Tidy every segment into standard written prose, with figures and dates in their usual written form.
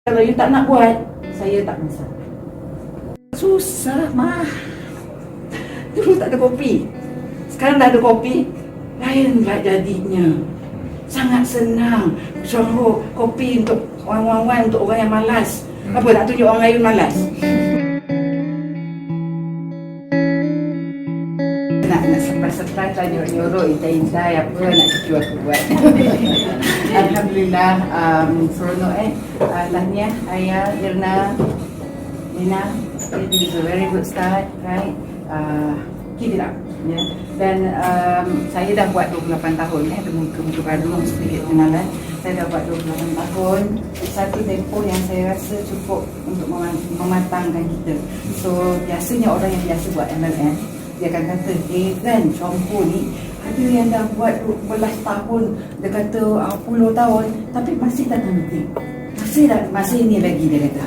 Kalau you tak nak buat, saya tak masak. Susah mah. Dulu tak ada kopi, sekarang dah ada kopi, lain pula jadinya. Sangat senang. Syuruh kopi untuk orang-orang, untuk orang yang malas. Apa nak tunjuk orang lain malas? Nak surprise lah, nyuruh intai-intai apa nak cucu aku buat. Alhamdulillah, seronok tahniah Ayah, Irna, Lina. It is a very good start, right? Keep it up, yeah. Dan saya dah buat 28 tahun, muka baru sedikit kenalan. Saya dah buat 28 tahun. Satu tempoh yang saya rasa cukup untuk mematangkan kita. So biasanya orang yang biasa buat MLM, dia akan kata, kan Chompo ni ada yang dah buat 12 tahun, dia kata 10 tahun, tapi masih tak nanti. Masih ni lagi dia kata.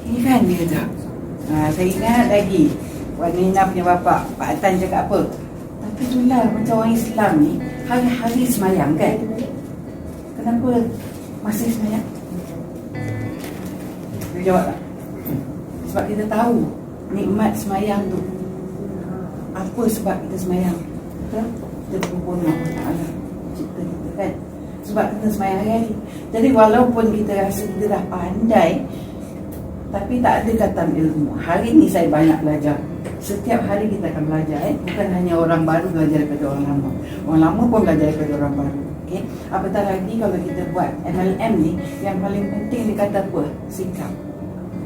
Ini kan dia kata. Saya ingat lagi Wan Nina punya bapa, Pak Atan cakap apa? Tapi itulah macam orang Islam ni, hari-hari semayang kan? Kenapa masih semayang? Dia jawab tak? Sebab kita tahu nikmat semayang tu. Apa sebab kita semayang? Kita berhubung dengan Allah Ta'ala cipta kita kan? Sebab kita semayang hari-hari. Jadi walaupun kita rasa kita dah pandai, tapi tak ada khatam ilmu. Hari ni saya banyak belajar. Setiap hari kita akan belajar. Bukan hanya orang baru belajar daripada orang lama. Orang lama pun belajar daripada orang baru. Okay? Apatah lagi kalau kita buat MLM ni, yang paling penting dia kata apa? Sikap,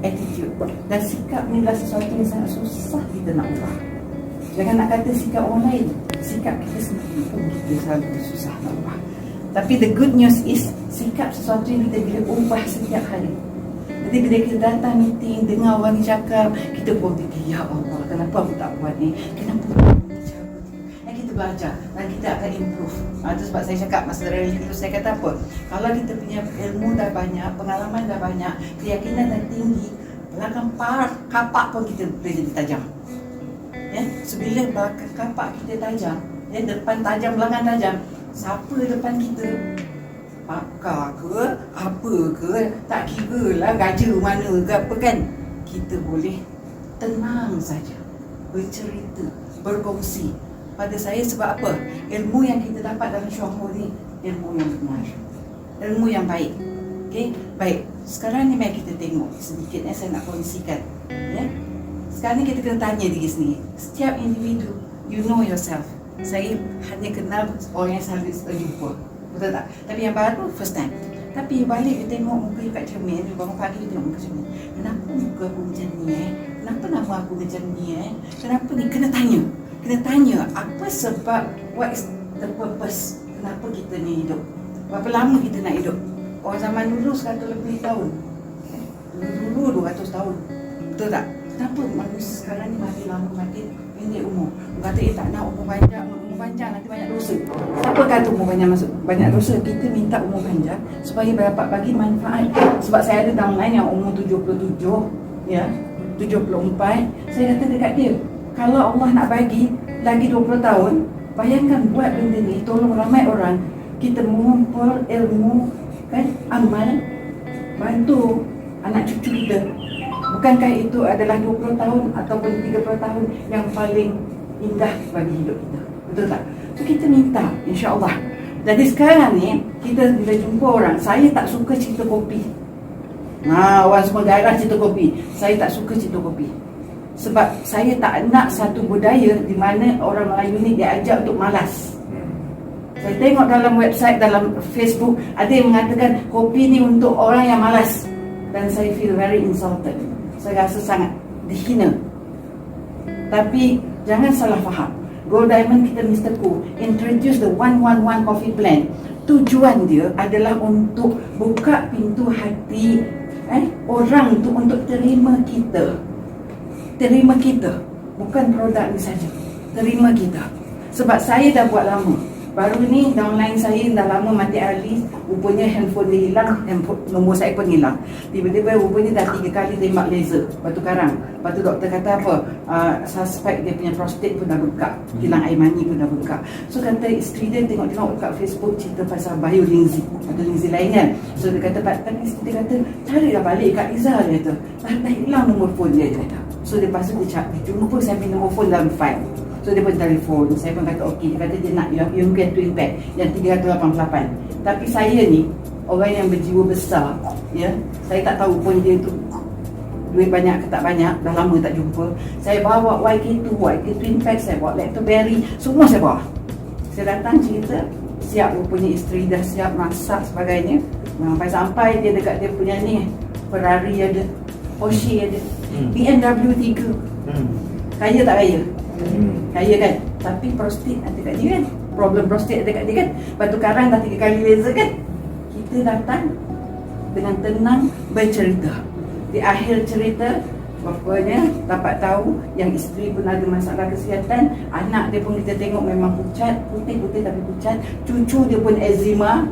attitude. Dan sikap ni adalah sesuatu yang sangat susah kita nak ubah. Jangan nak kata sikap orang lain, sikap kita sendiri pun kita selalu susah nak ubah. Tapi the good news is, sikap sesuatu yang kita boleh ubah setiap hari. Jadi bila kita datang meeting, dengar orang ni cakap, kita pun fikir, ya Allah, kenapa aku tak buat ni? Kenapa aku ni cara ni? Kita belajar dan kita akan improve. Itu sebab saya cakap masa rally itu, saya kata apa? Kalau kita punya ilmu dah banyak, pengalaman dah banyak, keyakinan dah tinggi, belakang kapak pun kita boleh jadi tajam. Ya, sebila belakang kapak kita tajam, ya, depan tajam, belakang tajam, siapa depan kita? Pakar ke, apa ke, tak kira lah gaja mana ke apa kan. Kita boleh tenang saja bercerita, berkongsi. Pada saya sebab apa? Ilmu yang kita dapat dalam syuhur ni, ilmu yang benar, ilmu yang baik. Okay? Baik, sekarang ni mari kita tengok sedikit saya nak kongsikan, ya? Sekarang ni kita kena tanya diri sendiri. Setiap individu, you know yourself. Saya hanya kenal orang yang selalu jumpa, betul tak? Tapi yang baru, first time. Tapi balik dia tengok muka you kat cermin, dia bangun pagi dia tengok muka cermin. Kenapa muka aku macam ni Kenapa nama aku macam ni Kenapa ni? Kena tanya apa sebab, what is the purpose, kenapa kita ni hidup, berapa lama kita nak hidup. Orang zaman dulu 100 lebih tahun, dulu 200 tahun, betul tak? Kenapa manusia sekarang ni makin lama makin pendek umur? Orang kata tak nak umur panjang nanti banyak dosa. Siapa kata umur banyak dosa? Kita minta umur panjang supaya dapat bagi manfaat. Sebab saya ada downline yang umur 77, ya, 74. Saya kata dekat dia, kalau Allah nak bagi lagi 20 tahun, bayangkan buat benda ni, tolong ramai orang. Kita mengumpul ilmu, kan, amal, bantu anak cucu kita. Bukankah itu adalah 20 tahun ataupun 30 tahun yang paling indah bagi hidup kita? Betul tak? So kita minta, insya-Allah. Jadi sekarang ni kita bila jumpa orang, saya tak suka cerita kopi. Orang semua garah cerita kopi. Saya tak suka cerita kopi. Sebab saya tak nak satu budaya di mana orang Melayu ni diajak untuk malas. Saya tengok dalam website, dalam Facebook, ada yang mengatakan kopi ni untuk orang yang malas. Dan saya feel very insulted. Saya rasa sangat dihina. Tapi jangan salah faham. Gold Diamond kita Mr. Khoo introduce the 111 coffee plan. Tujuan dia adalah untuk buka pintu hati orang tu untuk terima kita. Terima kita, bukan produk ni saja. Terima kita. Sebab saya dah buat lama. Baru ni downline saya dah lama mati ahli, rupanya handphone dia hilang, nombor saya pun hilang. Tiba-tiba rupanya dah 3 kali tembak laser batu karang. Lepas tu doktor kata apa, suspect dia punya prostate pun dah bengkak, hilang air mani pun dah bengkak. So kata isteri dia tengok-tengok kat Facebook cerita pasal biolinzi atau linzi lain kan. So dia kata, isteri dia kata, carilah balik Kak Iza, dia kata, dah hilang nombor phone dia kata. So dia lepas tu dia jumpa saya punya nombor phone dalam file. So dia pun telefon, saya pun kata okey. Dia kata dia nak yang twin pack yang 388. Tapi saya ni orang yang berjiwa besar, ya. Saya tak tahu pun dia tu duit banyak ke tak banyak, dah lama tak jumpa. Saya bawa YK2, YK twin pack, saya bawa Lactoberry, semua saya bawa. Saya datang cerita, siap rupanya isteri dah siap masak sebagainya. Sampai dia dekat dia punya ni, Ferrari ada, Porsche ada, BMW 3. Kaya tak kaya? Kaya kan? Tapi prostate ada kat dia kan? Problem prostate ada kat dia kan? Batu karang dah 3 kali laser kan? Kita datang dengan tenang bercerita. Di akhir cerita, bapanya dapat tahu yang isteri pun ada masalah kesihatan. Anak dia pun kita tengok memang pucat, putih-putih tapi pucat. Cucu dia pun eczema.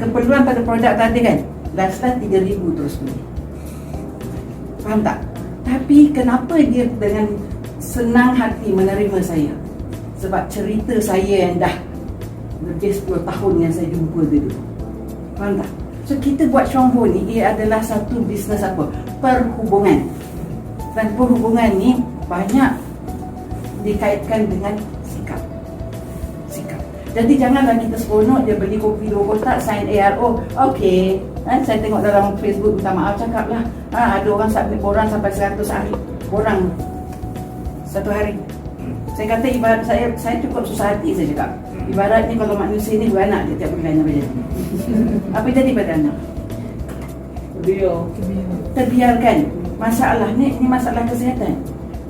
Keperluan pada produk tadi kan? Last-last 3,000 terus beli. Faham tak? Tapi kenapa dia dengan senang hati menerima saya? Sebab cerita saya yang dah lebih 10 tahun yang saya jumpa dia dulu. Faham tak? So kita buat Syongho ni, ia adalah satu bisnes apa? Perhubungan. Dan perhubungan ni banyak dikaitkan dengan sikap. Jadi janganlah kita seronok dia beli kopi 2 kotak, sign ARO. Okey, saya tengok dalam Facebook, minta maaf cakap lah, ada orang submit borang sampai 100 hari borang satu hari. Saya kata ibarat saya cukup susah hati, saya cakap. Ibarat ni kalau manusia ni beranak dia tiap bulan apa jadi? Apa jadi pada anak? Terbiarkan. Masalah ni masalah kesihatan.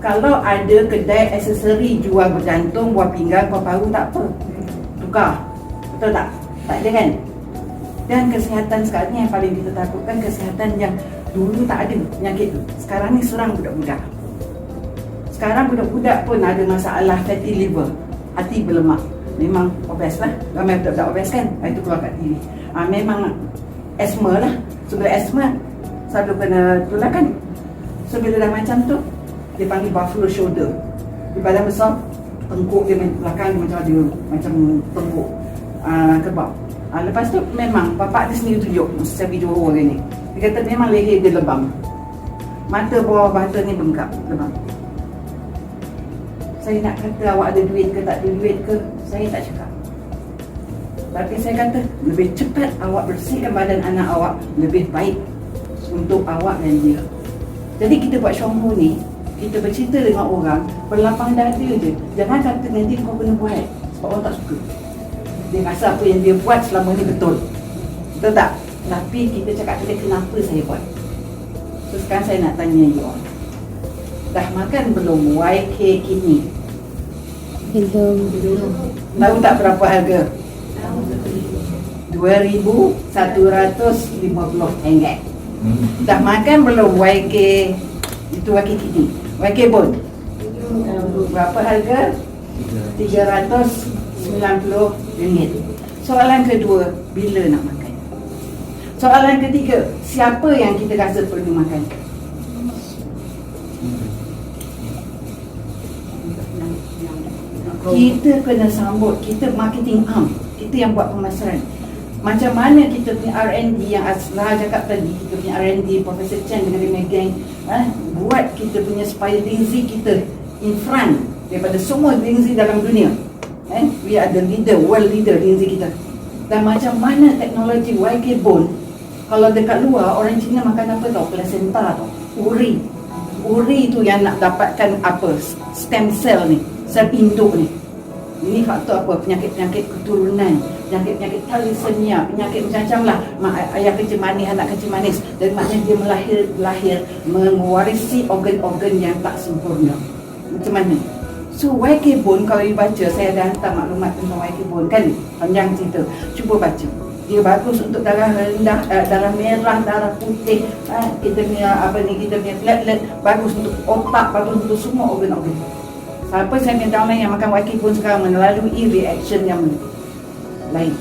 Kalau ada kedai aksesori jual bergantung, buah pinggang, buah paru, tak apa, tukar. Betul tak? Tak ada kan? Dan kesihatan sekarang ni yang paling kita takutkan, kesihatan yang dulu tak ada penyakit tu, sekarang ni serang budak-budak. Sekarang budak-budak pun ada masalah fatty liver, hati berlemak. Memang obes lah, ramai budak-budak obes kan, itu keluar kat TV. Memang asma lah. So bila asma selalu kena tular kan. So bila dah macam tu, dia panggil buffalo shoulder. Di badan besar, tengkuk dia belakang macam ada macam tengkuk kebab. Lepas tu memang bapak dia sendiri tunjuk masa video orang ni. Dia kata memang leher dia lebam, mata bawah mata ni bengkak, lebam. Saya nak kata awak ada duit ke tak ada duit ke, saya tak cakap. Tapi saya kata lebih cepat awak bersihkan badan anak awak, lebih baik untuk awak dan dia. Jadi kita buat Syongho ni, kita bercerita dengan orang, berlapang dada je. Jangan kata nanti kau kena buat, sebab orang tak suka. Dia rasa apa yang dia buat selama ni betul. Betul tak? Tapi kita cakap dia kenapa saya buat. So sekarang saya nak tanya you all, dah makan belum YK kini? Belum. Tahu tak berapa harga? RM2,150. Dah makan belum YK? Itu YK kini. YK Bone berapa harga? RM390. Soalan kedua, bila nak makan? Soalan ketiga, siapa yang kita rasa perlu makan? Kita kena sambut, kita marketing arm, kita yang buat pemasaran. Macam mana kita punya R&D yang Asla cakap tadi, kita punya R&D, Profesor Chen dengan dia gang, buat kita punya supaya linzi kita in front daripada semua linzi dalam dunia. We are the leader, world leader linzi kita. Dan macam mana teknologi YK Bone, kalau dekat luar orang Cina makan apa tau? Placenta tau, uri. Uri tu yang nak dapatkan apa? Stem cell ni, sel induk ni. Ini faktor apa? Penyakit-penyakit keturunan, penyakit-penyakit thalassemia, penyakit macam-macam lah. Ayah kecil manis, anak kecil manis. Dan maknanya dia lahir mewarisi organ-organ yang tak sempurna. Macam mana? So YK Bone, kalau you baca, saya ada hantar maklumat tentang YK Bone kan, panjang cerita. Cuba baca. Dia bagus untuk darah rendah, darah merah, darah putih, kita punya kita punya platelet, bagus untuk otak, bagus untuk semua organ-organ. Siapa saya punya downline yang makan YK Bone sekarang melalui reaction yang lain.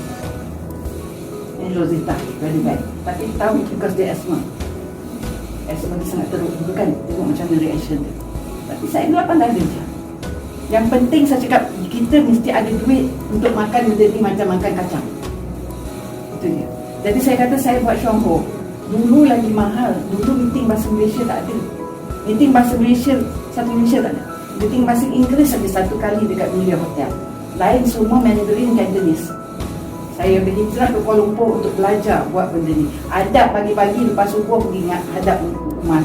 Yang Rosita, very bad. Tapi tahu because dia asma. Asma dia sangat teruk dulu kan. Tengok macam mana reaction dia. Tapi saya 8 dah je. Yang penting saya cakap, kita mesti ada duit untuk makan benda ni macam makan kacang. Itu dia. Jadi saya kata saya buat Syongho. Dulu lagi mahal. Dulu meeting bahasa Malaysia tak ada. Meeting bahasa Malaysia, satu Malaysia tak ada. Meeting bahasa Inggeris ada satu kali dekat Mulia Hotel. Lain semua Mandarin Cantonese. Saya berhijrah ke Kuala Lumpur untuk belajar buat benda ni. Adab pagi-pagi lepas subuh pergi hadap rumah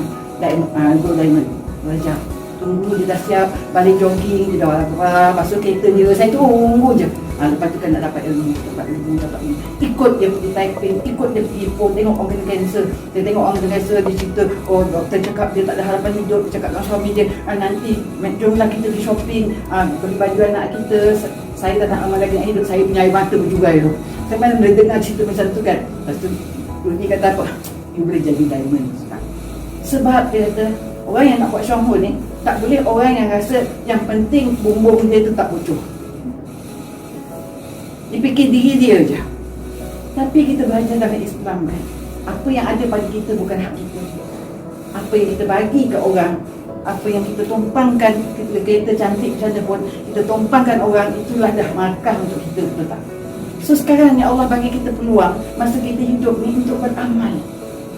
Gold Diamond. Belajar. Tunggu dia dah siap, balik jogging, dia dah masuk kereta dia. Saya tunggu je. Lepas tu kan nak dapat ilmu. Ikut dia pergi typing, ikut dia pergi pun, tengok orang kena kanser. Dia tengok orang kena kanser, dia cerita, oh doktor cakap dia tak ada harapan hidup. Dia cakap dengan suami dia, nanti jomlah kita pergi shopping, beli baju anak kita. Saya tak nak amal lagi nak hidup, saya punya air mata berjugai tu. Saya mana boleh dengar cerita macam tu kan. Lepas tu, ni kata apa? You boleh jadi diamond. Sebab dia kata, orang yang nak buat Syongho ni, tak boleh orang yang rasa yang penting bumbung dia tu tak bocor. Dia fikir diri dia je. Tapi kita belajar dalam Islam kan, apa yang ada pada kita bukan hak kita. Apa yang kita bagi ke orang, apa yang kita tumpangkan, kita cantik macam mana pun, kita tumpangkan orang, itulah dah markah untuk kita, betul tak? So sekarang ni Allah bagi kita peluang masa kita hidup ni untuk beramal,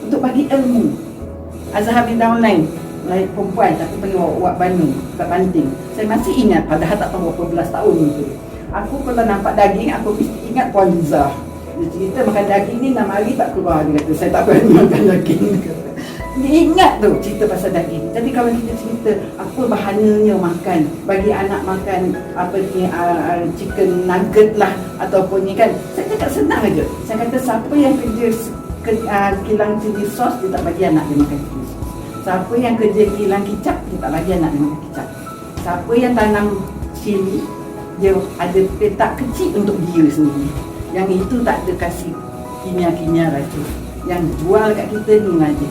untuk bagi ilmu. Azhar bin Daulain, lain perempuan tapi pergi buat Bandung, kat Banting. Saya masih ingat, padahal tak tahu berapa belas tahun itu. Aku kalau nampak daging, aku mesti ingat Puan Liza. Dia cerita makan daging ni 6 hari tak keluar. Dia kata, saya tak berani makan daging. Dia ingat tu cerita pasal daging. Jadi kalau kita cerita apa bahananya makan, bagi anak makan apa ni, chicken nugget lah ataupun ni kan, saya cakap senang aja. Saya kata siapa yang kerja kilang chili sauce, dia tak bagi anak dia makan chili sauce. Siapa yang kerja kilang kicap, dia tak bagi anak dia makan kicap. Siapa yang tanam cili, dia ada petak kecil untuk dia sendiri. Yang itu tak ada kasih kimia-kimia racun. Yang jual kat kita ni aja.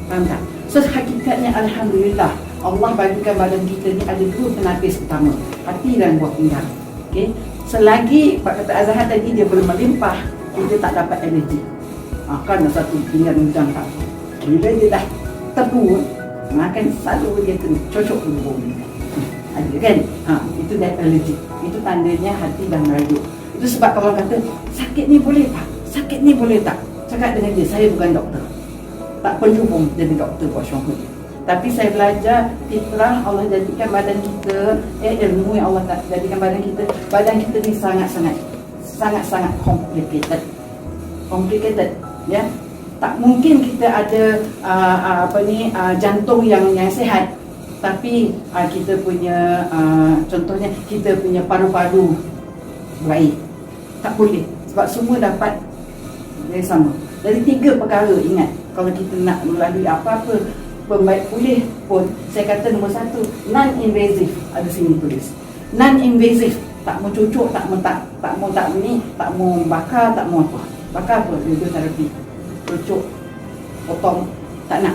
Faham tak? So hakikatnya Alhamdulillah, Allah bagikan badan kita ni ada 2 penapis utama, hati dan buah pinggang. Okay? Selagi Pak kata Azhar tadi dia belum melimpah, kita tak dapat alergi. Kan satu pinggan udang tak. Bila dia dah tebu, makan selalu dia kena cocok dulu bumi. Ada kan? Itu dah alergi. Itu tandanya hati dah merajuk. Itu sebab kalau kata sakit ni boleh tak? Sakit ni boleh tak? Cakap dengan dia, saya bukan doktor. Tak perlu pun jadi doktor buat Syongho. Tapi saya belajar fitrah Allah jadikan badan kita, ilmu yang Allah tak jadikan badan kita ni sangat-sangat complicated, ya. Tak mungkin kita ada jantung yang sehat, tapi kita punya contohnya kita punya paru-paru baik. Tak boleh, sebab semua dapat dari sama. Dari 3 perkara, ingat, kalau kita nak melalui apa-apa pembaik pulih pun, saya kata nombor 1, non-invasive. Ada sini tulis non-invasive. Tak mau cucuk, tak mau bakar, tak mau apa. Bakar apa? Radioterapi. Cucuk, potong, tak nak.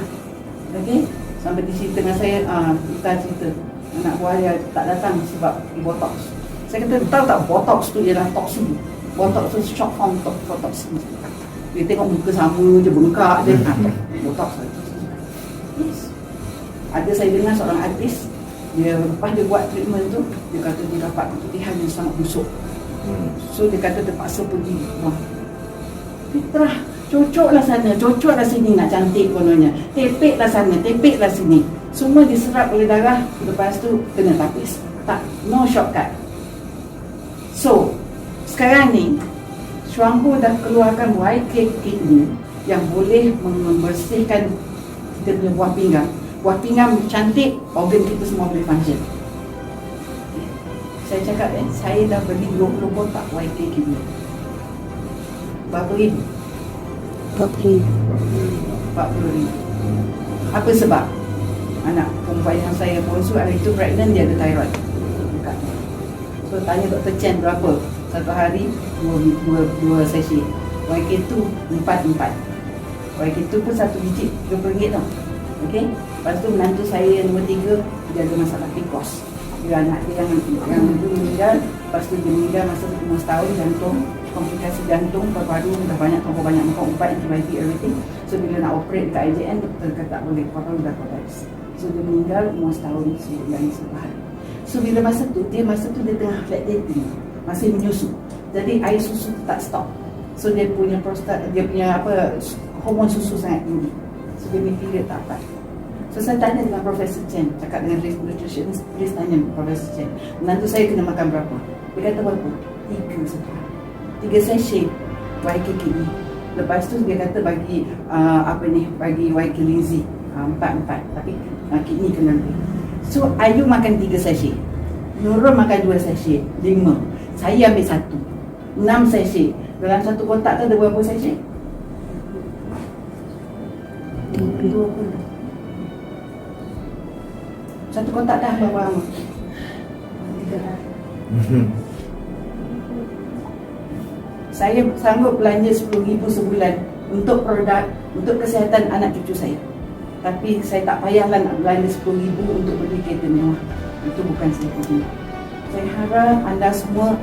Okey? Sampai di situ dengan saya, kita cerita anak buah dia tak datang sebab botox. Saya kata, tahu tak botox tu ialah toksin. Botox tu short form botox. Dia tengok muka sama je, bengkak je. Botox. Yes. Ada saya dengar seorang artis, dia lepas dia buat treatment tu, dia kata dia dapat keputihan yang sangat busuk. So dia kata terpaksa pergi rumah. Fitrah, cocoklah sana, cocoklah sini nak cantik kononnya. Tepeklah sana, tepeklah sini. Semua diserap oleh darah, lepas tu kena tapis. Tak, no shortcut. So, sekarang ni Syongho dah keluarkan YK kidney yang boleh membersihkan kita punya buah pinggang. Buah pinggang cantik, organ kita semua boleh function. Saya cakap saya dah beli 20 kotak YK kidney. Berapa ribu? 40,000. 40,000. Apa sebab? Anak perempuan yang saya bongsu hari itu pregnant, dia ada thyroid. So tanya Dr. Chen berapa? Satu hari 2 sesi. YK2 4. YK2 pun 1 biji RM20 tau. Okey. Lepas tu menantu saya yang nombor 3, dia ada masalah PCOS. Dia anak dia yang meninggal. Lepas tu dia meninggal masa umur setahun, jantung, komplikasi jantung, paru-paru, dah banyak makan ubat, antibiotik, everything. So bila nak operate dekat IJN, doktor kata tak boleh, paru-paru dah collapse. So dia meninggal umur setahun, sebulan 10 hari. So bila masa tu dia tengah lactating, masih menyusu. Jadi air susu tu tak stop. So dia punya hormon susu sangat tinggi. So dia punya period tak dapat. So saya tanya dengan Profesor Chen, cakap dengan nutrition, please tanya Profesor Chen, menantu saya kena makan berapa? Dia kata berapa? 3 sehari. 3 sachet YKK ni. Lepas tu dia kata bagi bagi YK Lindsay 4 tapi kidney kena lebih. So Ayu makan 3 sachet, Nurul makan 2 sachet, 5. Saya ambil 1, 6 sachet. Dalam satu kotak tu ada berapa sachet? 20. Satu kotak dah berapa lama? 3 hari. Saya sanggup belanja RM10,000 sebulan untuk produk, untuk kesihatan anak cucu saya. Tapi saya tak payahlah nak belanja RM10,000 untuk beli kereta mewah. Itu bukan saya punya. Saya harap anda semua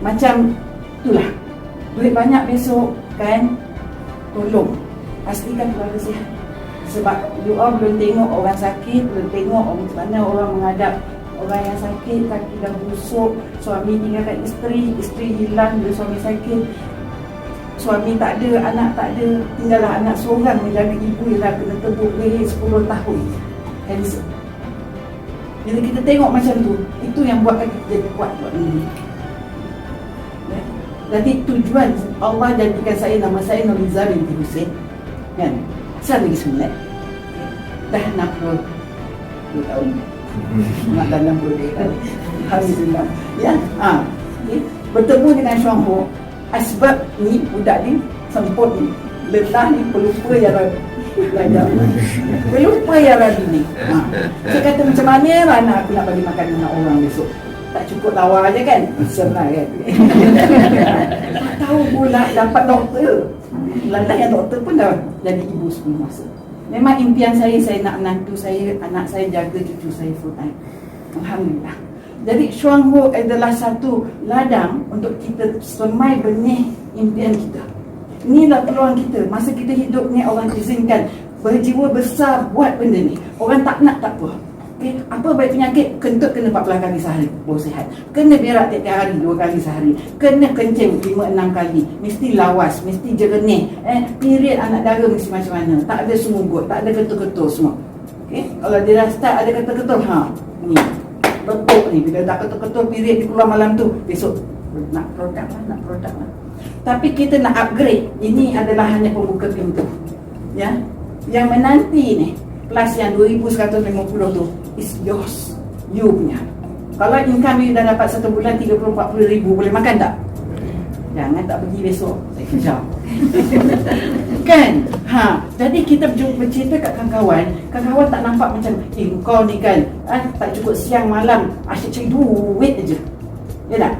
macam itulah. Duit banyak besok kan, tolong pastikan keluarga sihat. Sebab you all belum tengok orang sakit, belum tengok macam mana orang menghadap orang yang sakit, kaki dah busuk, suami tinggalkan isteri hilang bila suami sakit, suami tak ada, anak tak ada, tinggallah anak seorang menjaga ibu yang dah kena tebuk leher 10 tahun cancer. Bila kita tengok macam tu, itu yang buatkan kita kuat buat ini. Ya? Jadi tujuan Allah jadikan saya, nama saya Nuriza binti Hussein, kan? Saya lagi sunat, dah 60 tahun. Nak dalam 60 tahun. Alhamdulillah. Ya, okay. Bertemu dengan Chuang Ho, asbab ni budak ni semput ni, lelah ni, pelupa ya Rabbi. Pelupa ya Rabbi ni. Saya kata macam mana lah anak aku nak bagi makan anak orang besok? Tak cukup lawa aja kan? Senang kan? Tak tahu pula dapat doktor. Lantas yang doktor pun dah jadi ibu sebelum masa. Memang impian saya nak menantu saya, anak saya jaga cucu saya full time. Alhamdulillah. Jadi Chuang Ho adalah satu ladang untuk kita semai benih impian kita. Inilah peluang kita. Masa kita hidup ni Allah izinkan berjiwa besar buat benda ni. Orang tak nak tak apa. Okay. Apa baik penyakit? Kentut kena 14 kali sehari baru sihat. Kena berak tiap hari 2 kali sehari. Kena kencing 5-6 kali. Mesti lawas, mesti jernih. Period anak dara mesti macam mana. Tak ada sumugut, tak ada ketul-ketul semua. Okay. Kalau dia dah start ada ketul-ketul, ni betul ni. Bila tak ketul-ketul period dia keluar malam tu, besok nak produk lah. Tapi kita nak upgrade. Ini adalah hanya pembuka pintu. Ya. Yang menanti ni, plus yang 2,150 tu is yours, you punya. Kalau income you dah dapat satu bulan 30-40 ribu, boleh makan tak? Jangan tak pergi besok, saya kejar. Kan? Jadi kita bercerita kat kawan-kawan tak nampak macam kau ni kan tak cukup siang malam asyik cari duit aje. Ya tak?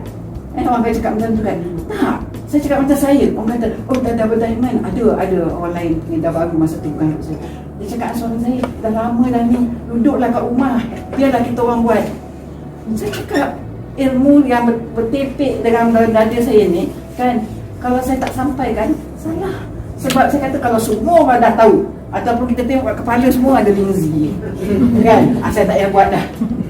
Orang kan cakap macam tu kan? Tak. Saya cakap macam saya. Orang kata, oh dah berdiamond. Ada orang lain ni dah baru masa tu, bukan saya. Dia cakap suami saya, dah lama dah ni, duduklah kat rumah, biarlah kita orang buat. Saya cakap, ilmu yang bertepek dengan dada saya ni kan, kalau saya tak sampaikan, salah. Sebab saya kata kalau semua orang dah tahu, ataupun kita tengok kat kepala semua ada Lindsay kan, saya tak payah buat dah.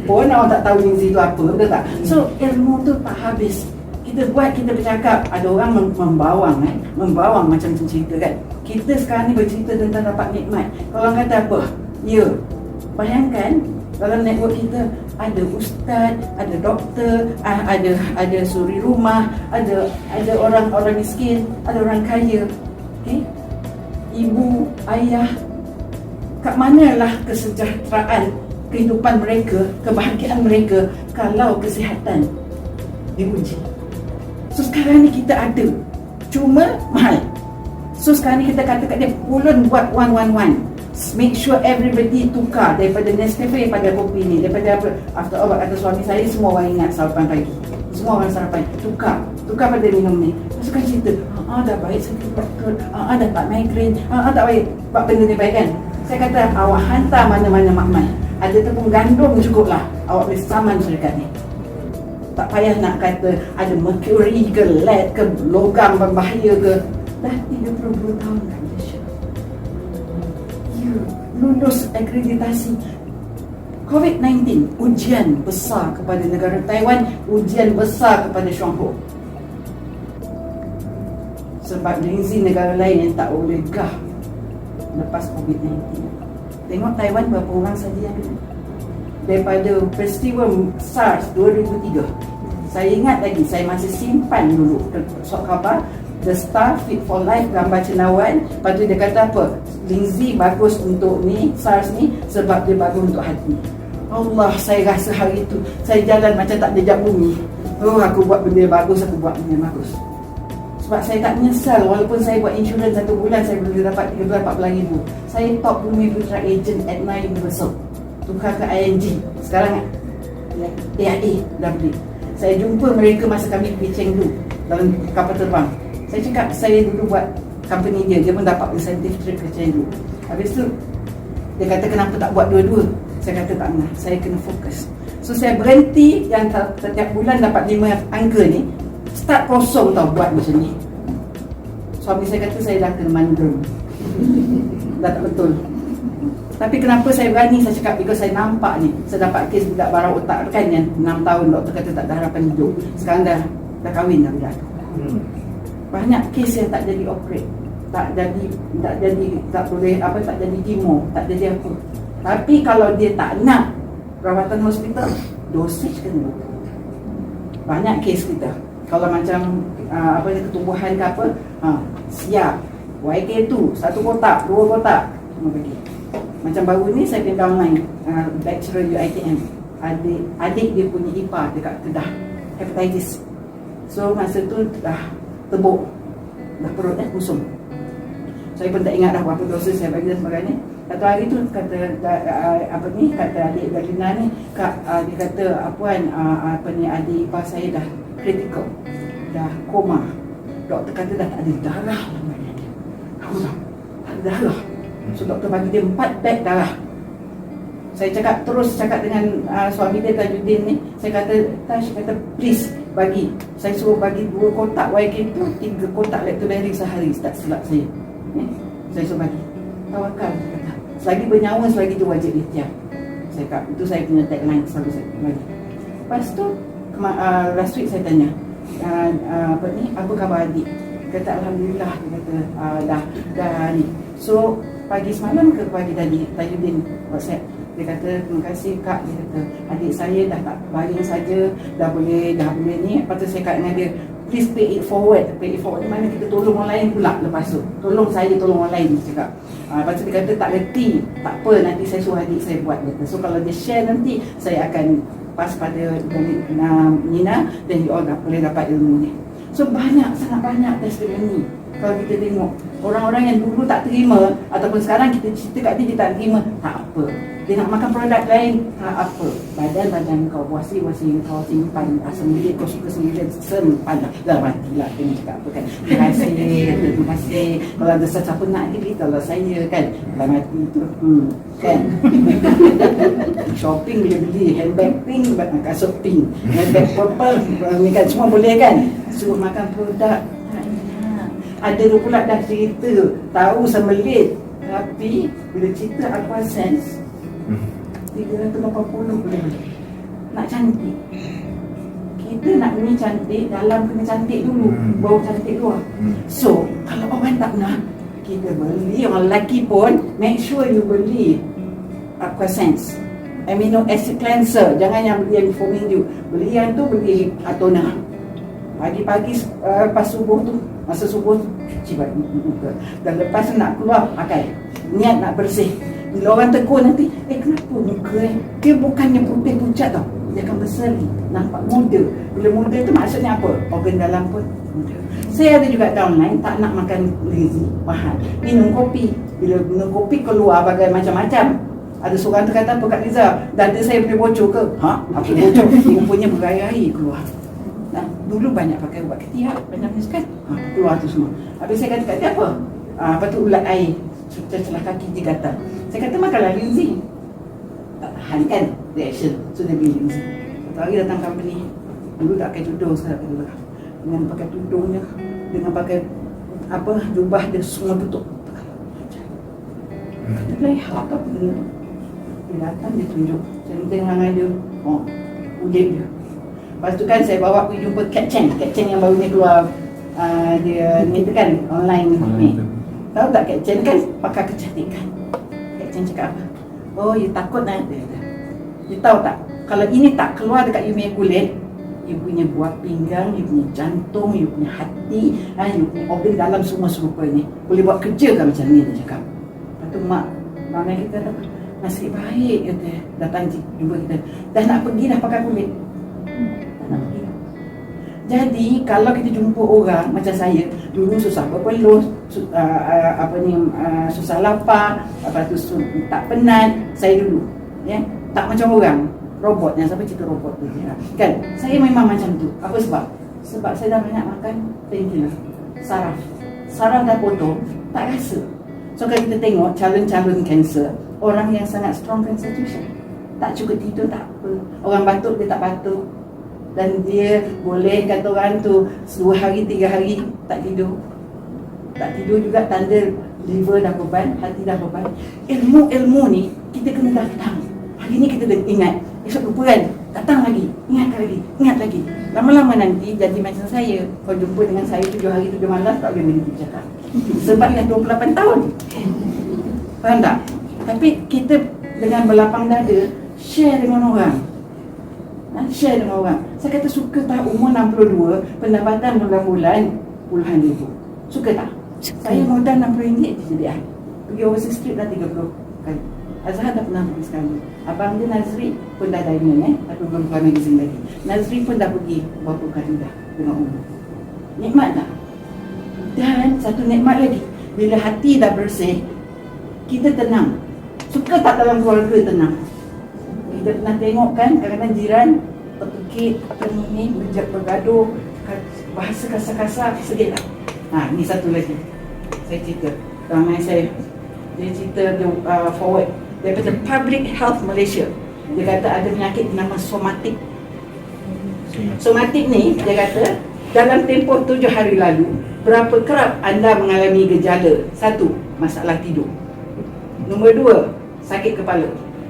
Pun orang tak tahu Lindsay tu apa, betul tak? So ilmu tu tak habis. Kita buat, kita bercakap, ada orang membawang macam cerita kan. Kita sekarang ni bercerita tentang dapat nikmat. Kalau orang kata apa? Ya, bayangkan dalam network kita ada ustaz, ada doktor, ada suri rumah, ada orang miskin, ada orang kaya. Okay? Ibu, ayah, kat manalah kesejahteraan kehidupan mereka, kebahagiaan mereka kalau kesihatan diuji. So sekarang ni kita ada, cuma mahal. So sekarang ni kita kata kat dia, ulun buat 111. Make sure everybody tukar daripada Nescafe pada kopi ni, daripada apa. After all, kata suami saya, semua orang ingat sarapan pagi. Semua orang sarapan, tukar pada minum ni. Lepas tu kan cerita, dah baik sakit doktor, dapat migraine, tak baik, buat benda ni baik kan. Saya kata, awak hantar mana-mana makmal. ada tepung gandum cukup lah awak boleh saman syarikat ni. Tak payah nak kata ada mercury ke lead ke logam berbahaya ke. Dah 32 tahun kat Malaysia, you lulus akreditasi. COVID-19 ujian besar kepada negara Taiwan, ujian besar kepada Shanghai. Sebab Lindsay negara lain yang tak boleh gah lepas COVID-19. Tengok Taiwan berapa orang saja yang kena. Daripada peristiwa SARS 2003, saya ingat lagi, saya masih simpan dulu surat khabar The Star Fit for Life, gambar cendawan. Lepas tu dia kata apa, Lindsay bagus untuk ni, SARS ni, sebab dia bagus untuk hati. Allah, saya rasa hari tu saya jalan macam tak jejak bumi. Oh, aku buat benda bagus, aku buat benda bagus. Sebab saya tak menyesal, walaupun saya buat insurans 1 bulan saya boleh dapat 13-14 ribu. Saya top Bumi Putra agent at 9 Universal, tukar ke ING. Sekarang AIA dah beli. Saya jumpa mereka masa kami pergi Chengdu dalam kapal terbang. Saya cakap saya dulu buat company dia pun dapat insentif trip ke Chengdu. Habis tu dia kata kenapa tak buat dua-dua. Saya kata tak nak, saya kena fokus. So saya berhenti yang setiap bulan dapat 5 angka ni. Start kosong tau buat macam ni. Suami saya kata saya dah kena mandul. Dah tak betul. Tapi kenapa saya berani, saya cakap because saya nampak ni. Saya dapat kes budak barang otak kan yang 6 tahun doktor kata tak ada harapan hidup. Sekarang dah kahwin dah budak tu. Banyak kes yang tak jadi operate. Tak boleh apa, tak jadi kemo, tak jadi apa. Tapi kalau dia tak nak rawatan hospital, dosage kena. Banyak kes kita. Kalau macam ketumbuhan ke apa, siap YK2 1 kotak 2 kotak semua bagi. Macam baru ni saya pergi downline lecturer UiTM, adik dia punya ipar dekat Kedah hepatitis. So masa tu dah tebuk, dah perut busung. Saya pun tak ingat dah berapa dosis saya bagi dan sebagainya. Satu hari tu kata kata adik Dalina ni, Kak, dia kata adik ipar saya dah critical, dah koma. Doktor kata dah tak ada darah dalam badan dia. Aku tahu, tak ada darah. So doktor bagi dia 4 beg darah. Saya terus cakap dengan suami dia Tajuddin ni. Saya kata, Tash, kata please bagi. Saya suruh bagi 2 kotak YK tu, 3 kotak lactobacillus sehari, tak silap saya. Saya suruh bagi. Tawakal, saya kata. Selagi bernyawa, selagi tu wajib ikhtiar. Saya kata, itu saya punya tagline selalu saya bagi. Lepas tu last week saya tanya, apa khabar adik? Kata alhamdulillah, dia kata dah ni. So pagi semalam ke pagi tadi Tajuddin WhatsApp, dia kata terima kasih Kak, dia kata adik saya dah tak baring saja, dah boleh ni. Lepas tu saya kata dengan dia, please pay it forward di mana kita tolong orang lain pula. Lepas tu tolong saya, tolong orang lain, dia cakap. Lepas tu dia kata tak reti, tak apa, nanti saya suruh adik saya buat, dia kata. So kalau dia share nanti, saya akan pas pada Nina dan you all boleh dapat ilmu ni. So sangat banyak testimoni. Kalau kita tengok orang-orang yang dulu tak terima, ataupun sekarang kita cerita kat dia tak terima, tak apa. Dia nak makan produk lain, tak apa. Badan kau wasi kau simpan, asam bilik kau suka simpan dalam hati lah. Dia cakap apa kan, terima kasih. Kalau ada sesiapa nak dia kalau saya kan dalam hati tu kan. Shopping boleh beli handbag pink, kasut pink, handbag purple ni kan, semua boleh kan. Suruh makan produk. Ada tu pula dah cerita, tahu sembelit. Tapi bila cerita Aqua Sense 380 boleh. Nak cantik, kita nak beli cantik, dalam kena cantik dulu, baru cantik luar. So kalau orang tak nak, kita beli, orang lelaki pun make sure you beli Aqua Sense amino acid cleanser. Jangan yang beli yang foaming dew, beli yang tu, beli Atona. Pagi-pagi lepas subuh tu, masa subuh tu cuci muka, dan lepas tu nak keluar pakai, niat nak bersih. Bila orang tegur nanti, kenapa muka dia bukannya putih pucat tau, dia akan berseri, nampak muda. Bila muda tu maksudnya apa? Organ dalam pun muda. Saya ada juga downline tak nak makan lazy, mahal, minum kopi. Bila minum kopi keluar bagai macam-macam. Ada seorang tu kata apa kat Liza, dada saya boleh bocor ke? Apa bocor? Rupanya berair-air keluar. Nah, dulu banyak pakai ubat ketiak, banyak kan, keluar tu semua. Habis saya kata kat dia apa? Lepas tu ulat air, celak kaki dia gatal. Saya kata makanlah Lindsay. tak tahan kan reaction. So dia bilang satu hari datang company, dulu tak pakai tudung, sekarang pakai tudung. Dengan pakai tudungnya, dengan pakai apa jubah dia semua tutup. Dia bilang, apa benda tu? Dia datang, dia tunjuk. Saya minta dengan dia, ujian dia. Lepas tu kan saya bawa pergi jumpa Kat Chen yang baru ni keluar, dia ni tu kan online ni. Tahu tak Kat Chen kan pakar kecantikan. Kat Chen cakap apa? Oh, you takut lah, dia kata. You tahu tak, kalau ini tak keluar dekat you punya kulit, you punya buah pinggang, you punya jantung, you punya hati, you punya organ dalam semua serupa ni boleh buat kerja kan macam ni, dia cakap. Lepas tu mak kita kata, nasib baik kata, datang jumpa kita. Dah nak pergi dah pakai kulit. Tak nak pergi. Jadi kalau kita jumpa orang macam saya, dulu susah berpeluh, susah lapar, lepas tu tak penat, saya dulu ya, tak macam orang robot yang sampai cerita robot tu ya. Kan saya memang macam tu. Apa sebab? Sebab saya dah banyak makan painkiller, saraf dah potong, tak rasa. So kalau kita tengok calon-calon kanser, orang yang sangat strong constitution, tak cukup tidur tak apa, orang batuk dia tak batuk, dan dia boleh kata orang tu 2 hari 3 hari tak tidur juga tanda liver dah beban, hati dah beban. Ilmu ni kita kena datang. Hari ni kita dah ingat, esok lupa kan, datang lagi, ingat lagi. Lama-lama nanti jadi macam saya. Kau jumpa dengan saya 7 hari 7 malam tak boleh berhenti cakap. Sebab dah 28 tahun. Faham tak? Tapi kita dengan berlapang dada share dengan orang. Saya kata suka tak umur 62, pendapatan bulan-bulan puluhan ribu. Suka tak? Saya modal RM60 je jadi ahli. Pergi overseas trip dah 30 kali. Azhar dah pernah pergi sekali. Abang dia Nazri pun dah diamond tapi belum keluar magazine lagi. Nazri pun dah pergi berapa kali dah dengan umur. Nikmat tak? Dan satu nikmat lagi, bila hati dah bersih, kita tenang. Suka tak dalam keluarga tenang? Kita pernah tengok kan, kadang-kadang jiran tertukit, bergaduh, bahasa kasar-kasar, sedih tak? Ni satu lagi saya cerita. Ramai saya, dia cerita dia forward daripada Public Health Malaysia. Dia kata ada penyakit nama somatik. Somatik ni, dia kata dalam tempoh 7 hari lalu, berapa kerap anda mengalami gejala? 1. Masalah tidur. Nombor 2, sakit kepala.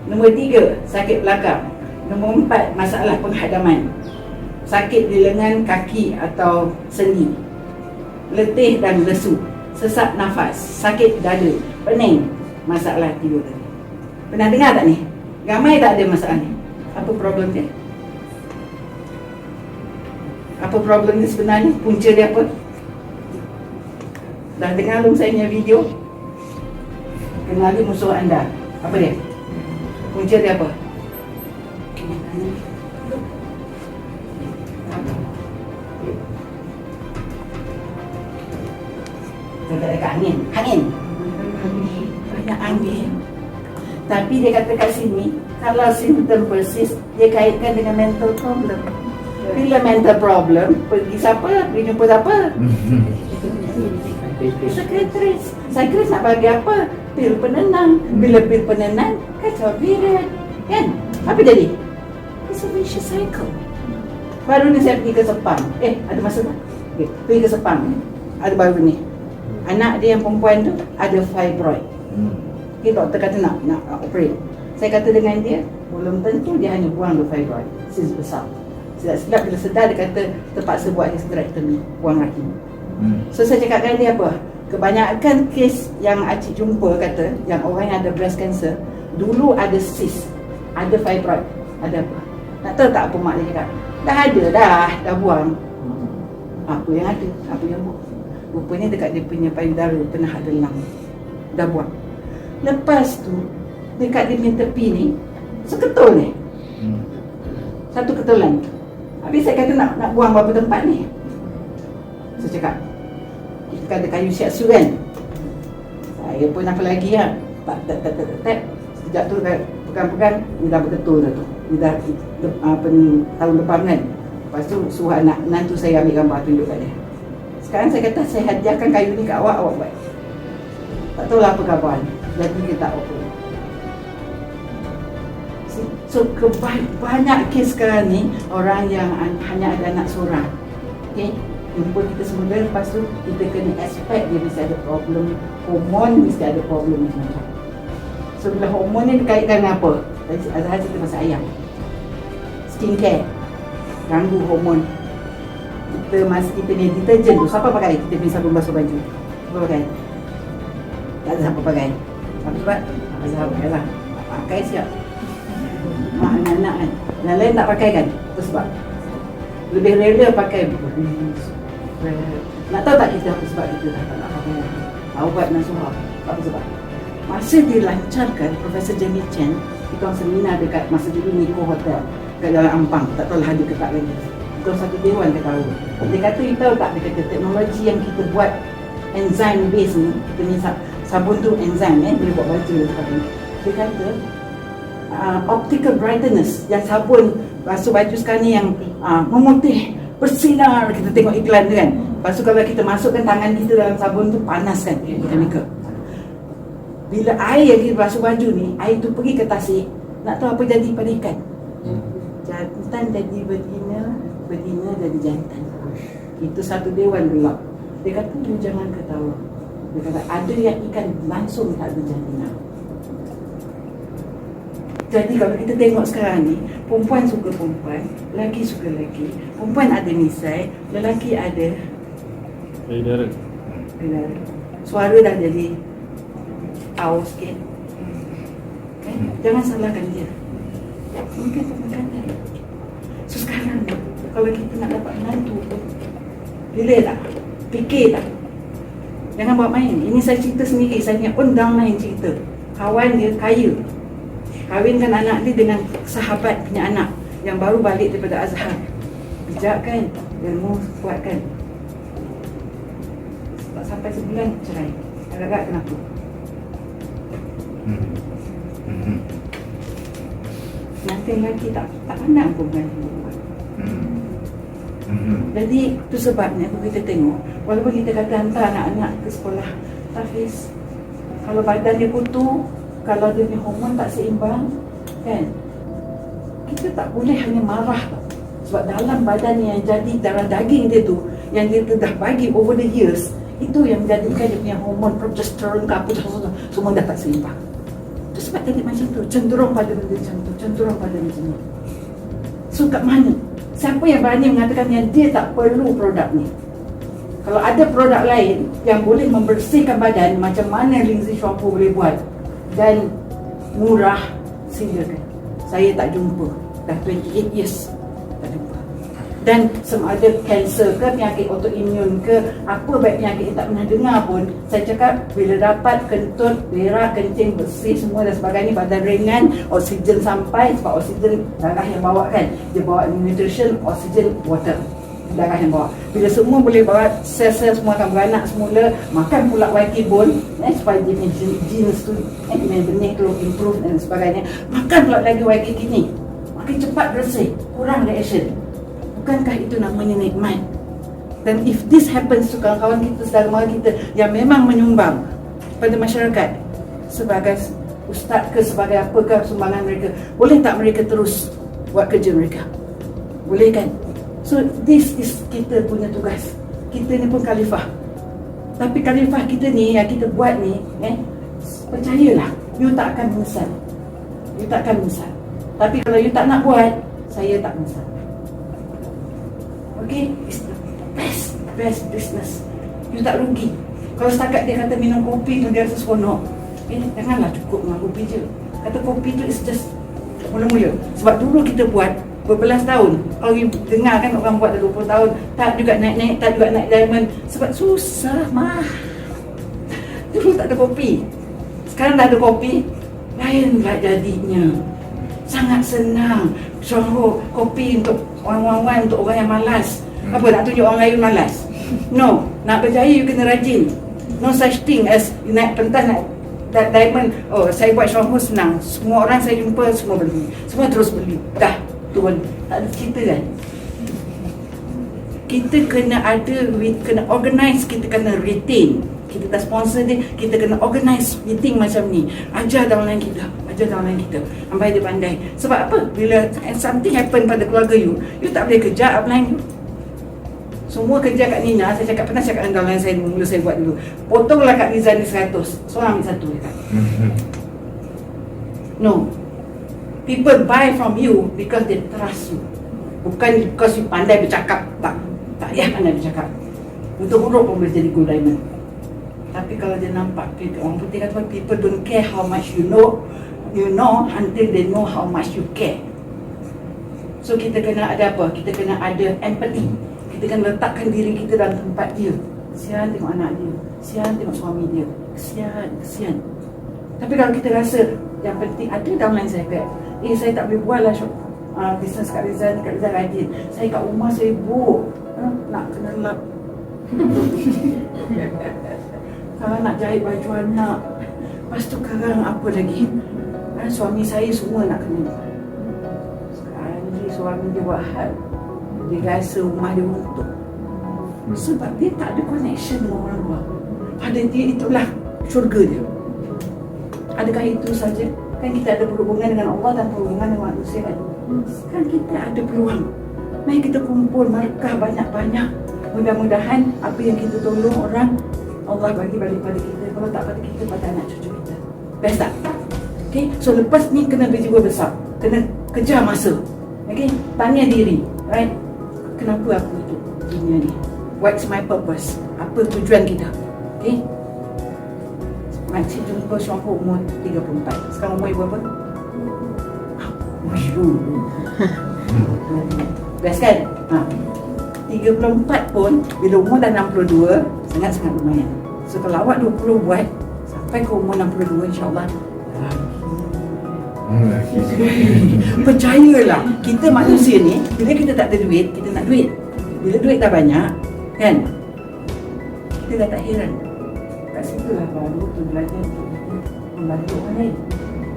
Nombor 3, sakit belakang. Nombor 4, masalah penghadaman. Sakit di lengan, kaki atau sendi. Letih dan lesu. Sesak nafas. Sakit dada. Pening. Masalah tidur tadi. Pernah dengar tak ni? Ramai tak ada masalah ni? Apa problem dia? Apa problem dia sebenarnya? Punca dia apa? Dah dengar belum saya punya video? Kenali musuh anda. Apa dia? Punca dia apa? Dekat angin. Banyak angin. Tapi dia kata kat sini, kalau symptom persist, dia kaitkan dengan mental problem. Bila mental problem, pergi siapa? Pergi jumpa siapa? Psikiatris. Psikiatris nak bagi apa? Pil penenang. Bila pil penenang, kacau viral. Kan? Apa jadi? It's a vicious cycle. Baru ni saya pergi ke Sepang. Ada masa tak? Okay. Pergi ke Sepang. Ada baru ni. Anak dia yang perempuan tu ada fibroid. Okay, doktor kata nak operate. Saya kata dengan dia, belum tentu dia hanya buang tu fibroid. Sis besar. Sedap-sedap bila sedar dia kata terpaksa buat hysterectomy, buang rahim. So saya cakap dengan dia apa? Kebanyakan kes yang Acik jumpa kata, yang orang yang ada breast cancer, dulu ada cyst, ada fibroid, ada apa? Nak tahu tak apa mak dia cakap? Dah buang. Apa yang ada? Apa yang buang? Rupanya dekat dia punya payudara pernah ada lung. Dah buang. Lepas tu, dekat dia punya tepi ni, seketul ni. Satu ketulan. Habis saya kata nak buang berapa tempat ni? Saya cakap, kita kan ada kayu shiatsu kan? Saya pun apa lagi lah. Tak. Sejak tu pegang-pegang, ni dah berketul dah tu. Ni dah tahun depan kan? Lepas tu suruh anak menantu saya ambil gambar tunjuk kat dia. Sekarang saya kata saya hadiahkan kayu ni kat awak buat. Tak tahulah apa khabar ni. Jadi dia tak apa. So banyak kes sekarang ni orang yang hanya ada anak seorang. Okay, jumpa kita semula, lepas tu kita kena expect dia mesti ada problem hormon, mesti ada problem macam-macam. So bila hormon ni dikaitkan dengan apa? Tadi Azhar cerita pasal ayam, skincare, ganggu hormon. Kita ni deterjen tu, siapa pakai? Kita punya sabun basuh baju, siapa pakai? Tak ada siapa pakai. Apa sebab? Azhar pakai lah. Pakai siap. Mak anak-anak kan, yang lain tak pakai kan? Apa sebab? Lebih rela pakai. Nak tahu tak kita apa sebab kita tak nak pakai ubat nasuha? Apa sebab? Masa dilancarkan, Profesor Jamie Chen ikut seminar dekat masa dulu Nico Hotel kat Jalan Ampang, tak tahu lah ada ke tak lagi. Ketua satu dewan dia tahu. Dia kata, you tahu tak, dia kata teknologi yang kita buat enzyme base ni, kita ni sabun tu enzyme boleh buat baju dan sebagainya. Dia kata optical brightness, yang sabun basuh baju sekarang ni yang memutih, bersinar, kita tengok iklan tu kan. Lepas tu kalau kita masukkan tangan kita dalam sabun tu, panas kan, chemical. Bila air yang kita basuh baju ni, air tu pergi ke tasik, nak tahu apa jadi pada ikan? Jantan jadi betina, betina jadi jantan. Itu satu dewan gelap. Dia kata, you jangan ketawa. Dia kata, ada yang ikan langsung tak ada jantina. Jadi kalau kita tengok sekarang ni, perempuan suka perempuan, lelaki suka lelaki. Perempuan ada misai, lelaki ada Darah. Suara dah jadi aus sikit. Kan? Jangan salahkan dia. Mungkin pemakanan. So sekarang ni, kalau kita nak dapat menantu pun, boleh tak? Fikir tak? Jangan buat main. Ini saya cerita sendiri, saya punya undang main cerita. Kawan dia kaya, kahwinkan anak dia dengan sahabat punya anak yang baru balik daripada Azhar. Bijak kan? Ilmu kuat kan? Tak sampai sebulan cerai. Agak-agak kenapa? Nanti lagi tak pandang pun kan. Jadi itu sebabnya kalau kita tengok, walaupun kita kata hantar anak-anak ke sekolah tahfiz, kalau badan dia putu, kalau dia punya hormon tak seimbang kan, kita tak boleh hanya marah. Sebab dalam badan yang jadi darah daging dia tu, yang dia dah bagi over the years, itu yang menjadikan dia punya hormon progesterone ke apa semua dah tak seimbang. Itu sebab tadi macam tu, cenderung pada benda macam tu, cenderung pada macam ni. So kat mana? Siapa yang berani mengatakan yang dia tak perlu produk ni? Kalau ada produk lain yang boleh membersihkan badan, macam mana Lindsay Shampoo boleh buat dan murah, silakan. Saya tak jumpa, dah 28 years tak jumpa. Dan sama ada kanser ke, penyakit autoimun ke, apa baik penyakit yang tak pernah dengar pun, saya cakap bila dapat kentut, berak, kencing bersih semua dan sebagainya, badan ringan, oksigen sampai, sebab oksigen darah yang bawa kan, dia bawa nutrition, oksigen, water, darah yang bawa. Bila semua boleh bawa, sel-sel semua akan beranak semula, makan pula YK bone supaya dia punya genes tu, benih tu improve dan sebagainya. Makan pula lagi YK kini, makin cepat bersih, kurang reaction. Bukankah itu namanya nikmat? Dan if this happens to kawan-kawan kita, saudara mara kita yang memang menyumbang pada masyarakat sebagai ustaz ke, sebagai apakah sumbangan mereka, boleh tak mereka terus buat kerja mereka? Boleh kan? So this is kita punya tugas. Kita ni pun khalifah. Tapi khalifah kita ni yang kita buat ni, percayalah, you tak akan menyesal. You tak akan menyesal. Tapi kalau you tak nak buat, saya tak menyesal. Okay, it's the best business. You tak rugi. Kalau setakat dia kata minum kopi tu dia rasa seronok, janganlah cukup dengan kopi je. Kata kopi tu is just mula-mula. Sebab dulu kita buat berbelas tahun. Kalau you dengar kan orang buat dah 20 tahun, tak juga naik-naik, tak juga naik diamond. Sebab susah, mah. Dulu tak ada kopi. Sekarang dah ada kopi, lainlah jadinya. Sangat senang. Syuruh kopi untuk orang-orang, untuk orang yang malas. Apa, nak tunjuk orang lain malas? No, nak berjaya you kena rajin. No such thing as you naik pentas, naik diamond. Oh, saya buat syuruh senang. Semua orang saya jumpa, semua beli. Semua terus beli. Dah, tu tak ada cerita kan? kita kena kena organize, kita kena retain. Kita dah sponsor dia, kita kena organize meeting macam ni. Ajar downline kita, sampai dia pandai. Sebab apa? Bila something happen pada keluarga you tak boleh kejar upline you. Semua kerja kat Nina, saya pernah cakap dengan downline saya mula saya buat dulu. Potonglah Kak Rizal ni 100, seorang ambil 1 dekat. No. People buy from you because they trust you. Bukan because you pandai bercakap. Tak payah pandai bercakap. Untuk huruf pun boleh jadi good diamond. Tapi kalau dia nampak, orang putih kata people don't care how much you know until they know how much you care. So kita kena ada apa? Kita kena ada empathy. Kita kena letakkan diri kita dalam tempat dia. Kesian tengok anak dia, kesian tengok suami dia, kesian. Tapi kalau kita rasa yang penting, ada downline saya kat, saya tak boleh buat lah bisnes Kak Rizal rajin. Saya kat rumah sibuk, nak kena lap. Kalau nak jahit baju anak, lepas tu sekarang apa lagi, suami saya semua nak kena. Sekarang ni suami dia buat hal, dia rasa rumah dia runtuh sebab dia tak ada connection dengan orang luar. Pada dia itulah syurga dia. Adakah itu saja? Kan kita ada berhubungan dengan Allah dan berhubungan dengan manusia kan? Kan kita ada peluang. Mari kita kumpul markah banyak-banyak. Mudah-mudahan apa yang kita tolong orang, Allah bagi balik pada kita. Kalau tak pada kita, pada anak cucu kita. Best tak? Okay? So lepas ni kena berjiwa besar, kena kejar masa. Okay? Tanya diri, right? Kenapa aku hidup dunia ni? What's my purpose? Apa tujuan kita? Okay? Makcik jumpa suami umur 34. Sekarang umur ibu berapa? Best kan? 34 pun bila umur dah 62 sangat-sangat lumayan. So kalau awak 20 buat sampai ke umur 62, insyaAllah percayalah, kita manusia ni bila kita tak ada duit, kita nak duit. Bila duit dah banyak kan, kita dah tak heran. Kat situlah baru tu belajar membantu orang lain.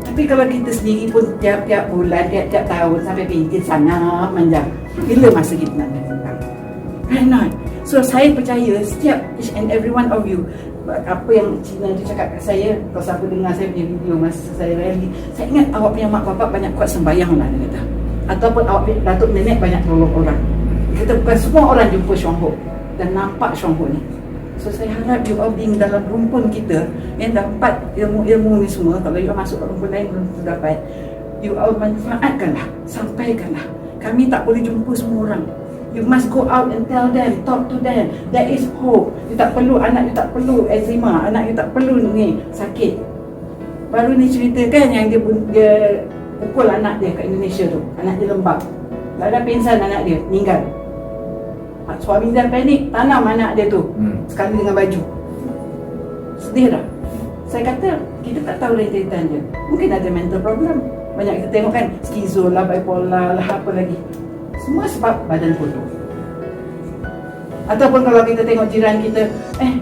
Tapi kalau kita sendiri pun tiap-tiap bulan, tiap-tiap tahun sampai pintin sangat manja, bila masa kita nak menang? Right not? So saya percaya setiap each and every one of you, apa yang Cina tu cakap kat saya, kalau siapa dengar saya punya video masa saya rally, saya ingat awak punya mak bapak banyak kuat sembahyang lah dia kata. Ataupun awak datuk nenek banyak tolong orang. Dia kata bukan semua orang jumpa Syonghok dan nampak Syonghok ni. So saya harap you all being dalam rumpun kita yang dapat ilmu-ilmu ni semua. Kalau you all masuk ke rumpun lain belum dapat, you all manfaatkanlah, sampaikanlah. Kami tak boleh jumpa semua orang. You must go out and tell them, talk to them. There is hope. You tak perlu, anak you tak perlu eczema, anak you tak perlu ni sakit. Baru ni cerita kan yang dia pukul anak dia kat Indonesia tu. Anak dia lembab. Tak ada pingsan anak dia, meninggal. Suami dia panik, tanam anak dia tu sekali dengan baju. Sedih dah. Saya kata, kita tak tahu rentetan dia. Mungkin ada mental problem. Banyak kita tengok kan, skizo lah, bipolar lah, apa lagi. Semua sebab badan kotor. Ataupun kalau kita tengok jiran kita,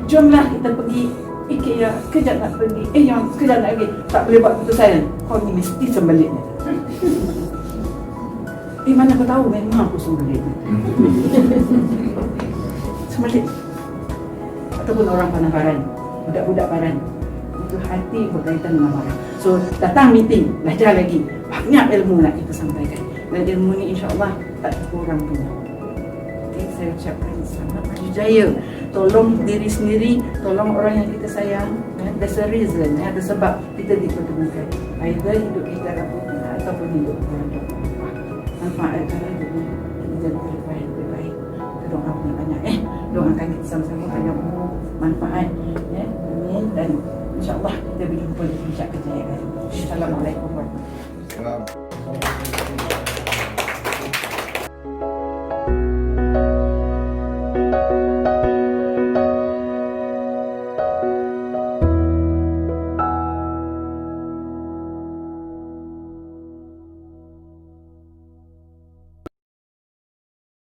jomlah kita pergi IKEA, kejap nak pergi, yang kejap nak pergi, tak boleh buat keputusan. Kau ni mesti sembeliknya. Mana kau tahu memang aku sembelik. Sembelik. Ataupun orang Panabaran, budak-budak Paran, itu hati berkaitan dengan marah. So datang meeting, belajar lagi, banyak ilmu nak kita sampaikan. Dan ilmu ni insyaAllah tak kurang punya. Okay, saya ucapkan selamat maju jaya. Tolong diri sendiri, tolong orang yang kita sayang. There's a reason, ada sebab kita dipertemukan. Either hidup kita ataupun hidup kita. Manfaatkan hidup ni, kita jadi lebih baik. Kita doa banyak-banyak. Doakan kita sama-sama banyak umur, manfaat. Amin. Dan insyaAllah kita berjumpa di puncak kejayaan. Assalamualaikum warahmatullahi wabarakatuh.